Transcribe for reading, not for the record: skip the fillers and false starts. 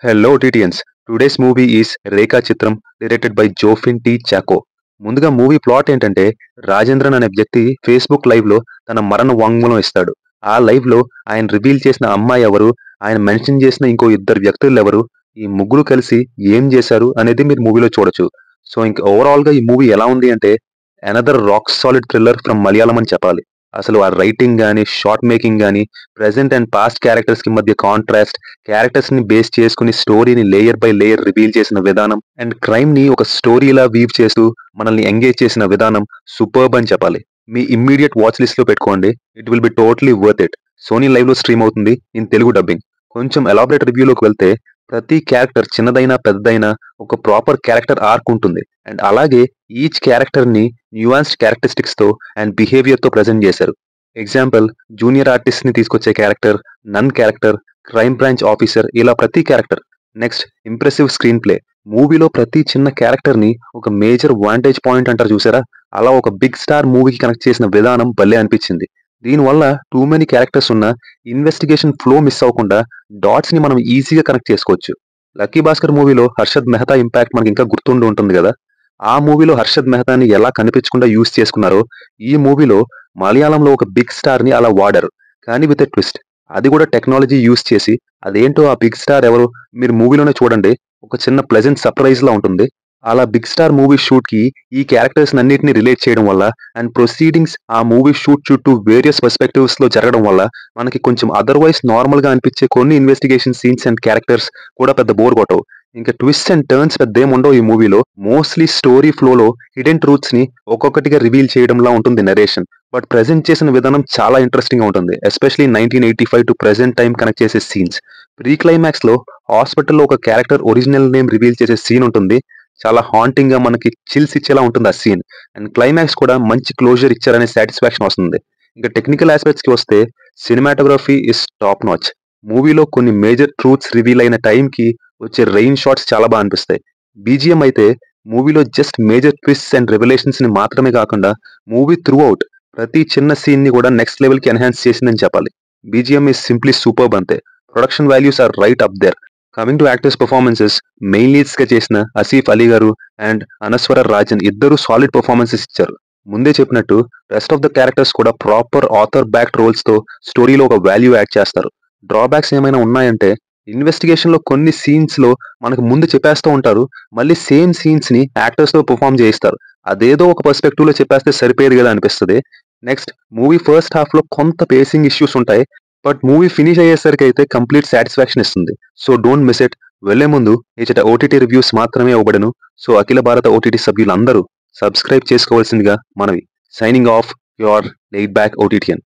Hello TTNs. Today's movie is Rekha Chitram, directed by Jofin T. Chaco. ముందుగా movie plot ఏంటంటే రాజేంద్రన్ అనే వ్యక్తి Facebook live లో తన మరణ వాంగ్మూలం ఇస్తాడు. ఆ లైవ్ లో ఆయన రివీల్ చేసిన అమ్మాయి ఎవరు, ఆయన మెన్షన్ చేసిన ఇంకో ఇద్దరు వ్యక్తులు ఎవరు, ఈ ముగ్గురు కలిసి ఏం చేశారు అనేది మీరు మూవీలో చూడొచ్చు. సో ఇంక ఓవరాల్ గా ఈ మూవీ ఎలా ఉంది అంటే another rock solid thriller from Malayalam అని చెప్పాలి. అసలు ఆ రైటింగ్ గానీ, షార్ట్ మేకింగ్ గానీ, ప్రెజెంట్ అండ్ పాస్ట్ క్యారెక్టర్స్ కి మధ్య కాంట్రాస్ట్, క్యారెక్టర్స్ ని బేస్ చేసుకుని స్టోరీని లేయర్ బై లేయర్ రివీల్ చేసిన విధానం అండ్ క్రైమ్ ని ఒక స్టోరీలా వీవ్ చేస్తూ మనల్ని ఎంగేజ్ చేసిన విధానం సూపర్బ్ అని చెప్పాలి. మీ ఇమ్మీడియట్ వాచ్ లిస్ట్ లో పెట్టుకోండి. It will be totally worth it. Sony LIV లో స్ట్రీమ్ అవుతుంది ఇన్ తెలుగు డబ్బింగ్. కొంచెం ఎలాబరేట్ రివ్యూలోకి వెళ్తే ప్రతి క్యారెక్టర్ చిన్నదైనా పెద్దదైనా ఒక ప్రాపర్ క్యారెక్టర్ ఆర్క్ ఉంటుంది అండ్ అలాగే ఈచ్ క్యారెక్టర్ ని న్యూయాన్స్డ్ క్యారెక్టరిస్టిక్స్ తో అండ్ బిహేవియర్ తో ప్రజెంట్ చేశారు. ఎగ్జాంపుల్, జూనియర్ ఆర్టిస్ట్ ని తీసుకొచ్చే character, nun character, crime branch officer, ఇలా ప్రతి character. Next, impressive screenplay. మూవీలో ప్రతి చిన్న క్యారెక్టర్ ని ఒక మేజర్ వాంటేజ్ పాయింట్ అంటారు చూసారా, అలా ఒక బిగ్ స్టార్ మూవీకి కనెక్ట్ చేసిన విధానం భలే అనిపించింది. దీనివల్ల టూ మెనీ క్యారెక్టర్స్ ఉన్న ఇన్వెస్టిగేషన్ ఫ్లో మిస్ అవ్వకుండా డాట్స్ ని మనం ఈజీగా కనెక్ట్ చేసుకోవచ్చు. లక్కీ భాస్కర్ మూవీలో హర్షద్ మెహతా ఇంపాక్ట్ మనకి ఇంకా గుర్తుండి ఉంటుంది కదా. ఆ మూవీలో హర్షద్ మెహతాని ఎలా కనిపించకుండా యూజ్ చేసుకున్నారో ఈ మూవీలో మలయాళంలో ఒక బిగ్ స్టార్ ని అలా వాడారు, కానీ విత్ ఎ ట్విస్ట్. అది కూడా టెక్నాలజీ యూజ్ చేసి. అదేంటో ఆ బిగ్ స్టార్ ఎవరు మీరు మూవీలోనే చూడండి. ఒక చిన్న ప్లెజెంట్ సర్ప్రైజ్ లా ఉంటుంది. అలా బిగ్ స్టార్ మూవీ షూట్ కి ఈ క్యారెక్టర్స్ అన్నిటిని రిలేట్ చేయడం వల్ల అండ్ ప్రొసీడింగ్స్ ఆ మూవీ షూట్ చుట్టూ వేరియస్ పర్స్పెక్టివ్స్ లో జరగడం వల్ల మనకి కొంచెం అదర్వైజ్ నార్మల్ గా అనిపించే కొన్ని ఇన్వెస్టిగేషన్ సీన్స్ అండ్ క్యారెక్టర్స్ కూడా పెద్ద బోర్ కొట్టవు. ఇంకా ట్విస్ట్ అండ్ టర్న్స్ పెద్ద ఏముండవు ఈ మూవీలో. మోస్ట్లీ స్టోరీ ఫ్లోలో హిడెన్ ట్రూత్స్ ని ఒక్కొక్కటిగా రివీల్ చేయడంలా ఉంటుంది నరేషన్. బట్ ప్రెజెంట్ చేసిన విధానం చాలా ఇంట్రెస్టింగ్ గా ఉంటుంది. Especially 1985 to present time connect చేసే సీన్స్. ప్రీ క్లైమాక్స్ లో హాస్పిటల్లో ఒక క్యారెక్టర్ ఒరిజినల్ నేమ్ రివీల్ చేసే సీన్ ఉంటుంది. చాలా హాంటింగ్ గా మనకి చిల్స్ ఇచ్చేలా ఉంటుంది ఆ సీన్. అండ్ క్లైమాక్స్ కూడా మంచి క్లోజర్ ఇచ్చారనే సాటిస్ఫాక్షన్ వస్తుంది. ఇంకా టెక్నికల్ ఆస్పెక్ట్స్ కి వస్తే సినిమాటోగ్రఫీ ఇస్ టాప్ నాచ్. మూవీలో కొన్ని మేజర్ ట్రూత్స్ రివీల్ అయిన టైం కి వచ్చే రెయిన్ షాట్స్ చాలా బాగా అనిపిస్తాయి. బీజిఎం అయితే మూవీలో just major twist and revolutions ని మాత్రమే కాకుండా మూవీ త్రూ అవుట్ ప్రతి చిన్న సీన్ ని కూడా నెక్స్ట్ లెవెల్ కి ఎన్హాన్స్ చేసిందని చెప్పాలి. బీజిఎం ఇస్ సింప్లీ సూపర్బ్ అంతే. Production values are right up there. Coming to actors performances, main leads గా చేసిన ఆసిఫ్ అలీ గారు అండ్ అనస్వర రాజన్ ఇద్దరు సాలిడ్ పర్ఫార్మెన్సెస్ ఇచ్చారు. ముందే చెప్పినట్టు రెస్ట్ ఆఫ్ ద క్యారెక్టర్స్ కూడా ప్రాపర్ ఆథర్ బ్యాక్ రోల్స్ తో స్టోరీలో ఒక వాల్యూ యాడ్ చేస్తారు. డ్రాబ్యాక్స్ ఏమైనా ఉన్నాయంటే ఇన్వెస్టిగేషన్ లో కొన్ని సీన్స్ లో మనకు ముందు చెప్పేస్తూ ఉంటారు, మళ్ళీ సేమ్ సీన్స్ ని యాక్టర్స్ తో పర్ఫామ్ చేయిస్తారు. అదేదో ఒక పర్స్పెక్టివ్ లో చెప్పేస్తే సరిపోయేది కదా అనిపిస్తుంది. నెక్స్ట్, మూవీ ఫస్ట్ హాఫ్ లో కొంత పేసింగ్ ఇష్యూస్ ఉంటాయి, బట్ మూవీ ఫినిష్ అయ్యేసరికి అయితే కంప్లీట్ సాటిస్ఫాక్షన్ ఇస్తుంది. So don't miss it. వెళ్లే ముందు ఇచ్చట ఓటీటీ రివ్యూస్ మాత్రమే ఇవ్వబడను. సో అఖిల భారత ఓటీటీ సభ్యులందరూ సబ్స్క్రైబ్ చేసుకోవాల్సిందిగా మనవి. సైనింగ్ ఆఫ్, యువర్ లేడ్ బ్యాక్ ఓటీటీఎన్.